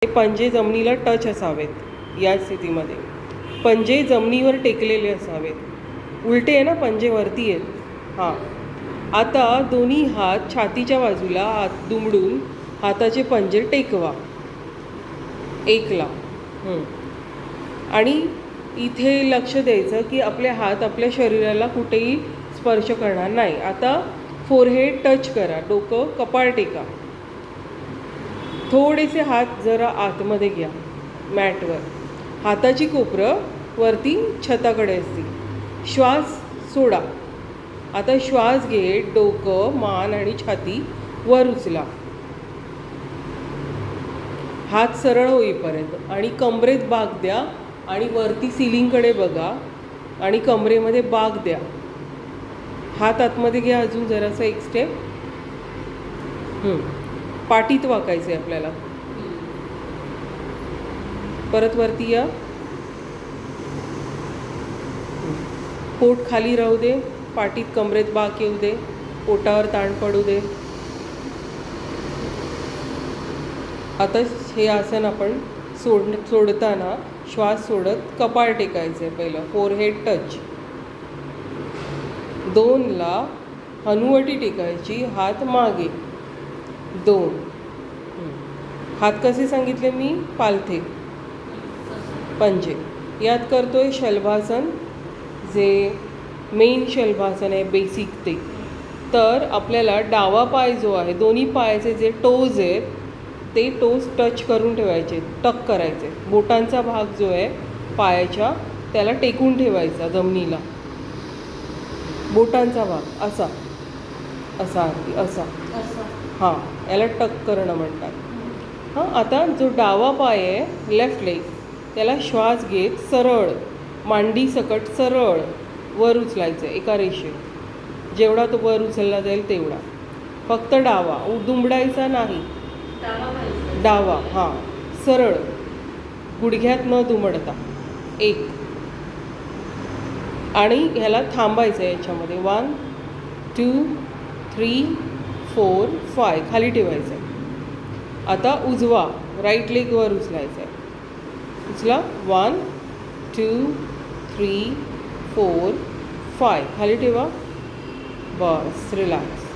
पंजे जमिनीला टच असावेत या स्थितीमध्ये. पंजे जमिनीवर टेकलेले असावेत. उलटे आहे ना, पंजे वरती आहेत. हां, आता दोन्ही हात छातीच्या बाजूला हात दुमडून हाताचे पंजे टेकवा एकला. आणि इथे लक्ष द्यायचं की आपले हात आपल्या शरीराला कुठेही स्पर्श करणार नाही. आता फोरहेड टच करा, डोकं कपाळ टेका. थोडेसे हात जरा आतमध्ये घ्या मॅटवर. हाताची कोपरं वरती छताकडे असतील. श्वास सोडा. आता श्वास घे. डोकं, मान आणि छाती वर उचला हात सरळ होईपर्यंत. आणि कमरेत बाक द्या आणि वरती सिलिंगकडे बघा आणि कमरेमध्ये बाक द्या. हात आतमध्ये घ्या अजून जरासा एक स्टेप. पाठीत वाकायचं आहे आपल्याला. परत वरती या. पोट खाली राहू दे. पाठीत कमरेत बाक येऊ दे. पोटावर ताण पडू दे. आता हे आसन आपण सोडताना श्वास सोडत कपाळ टेकायचं आहे पहिलं. Forehead touch. 2ला हनुवटी टेकायची. हात मागे. 2. हात कसे सांगितले मी? पालथे पंजे. यात करतोय शलभासन, जे मेन शलभासन आहे बेसिक ते. तर आपल्याला डावा पाय जो आहे, दोन्ही पायाचे जे टोज आहेत ते टोज टच करून ठेवायचे, टक करायचे. बोटांचा भाग जो आहे पायाच्या त्याला टेकून ठेवायचा जमिनीला. बोटांचा भाग असा असा असा हां, याला टक करणं म्हणतात. हां, आता जो डावा पाय आहे लेफ्ट लेग, त्याला श्वास घेत सरळ मांडी सकट सरळ वर उचलायचं एका रेषेत. जेवढा तो वर उचलला जाईल तेवढा. फक्त डावा, दुमडायचा नाही. डावा हां, सरळ गुडघ्यात न दुमडता. 1. आणि ह्याला थांबायचं आहे याच्यामध्ये. 1 2 3 4 5 खाली ठेवायचं आहे. आता उजवा राईट लेग वर उचलायचा आहे. उचला. 1 2 3 4 5 खाली ठेवा. बस, रिलॅक्स.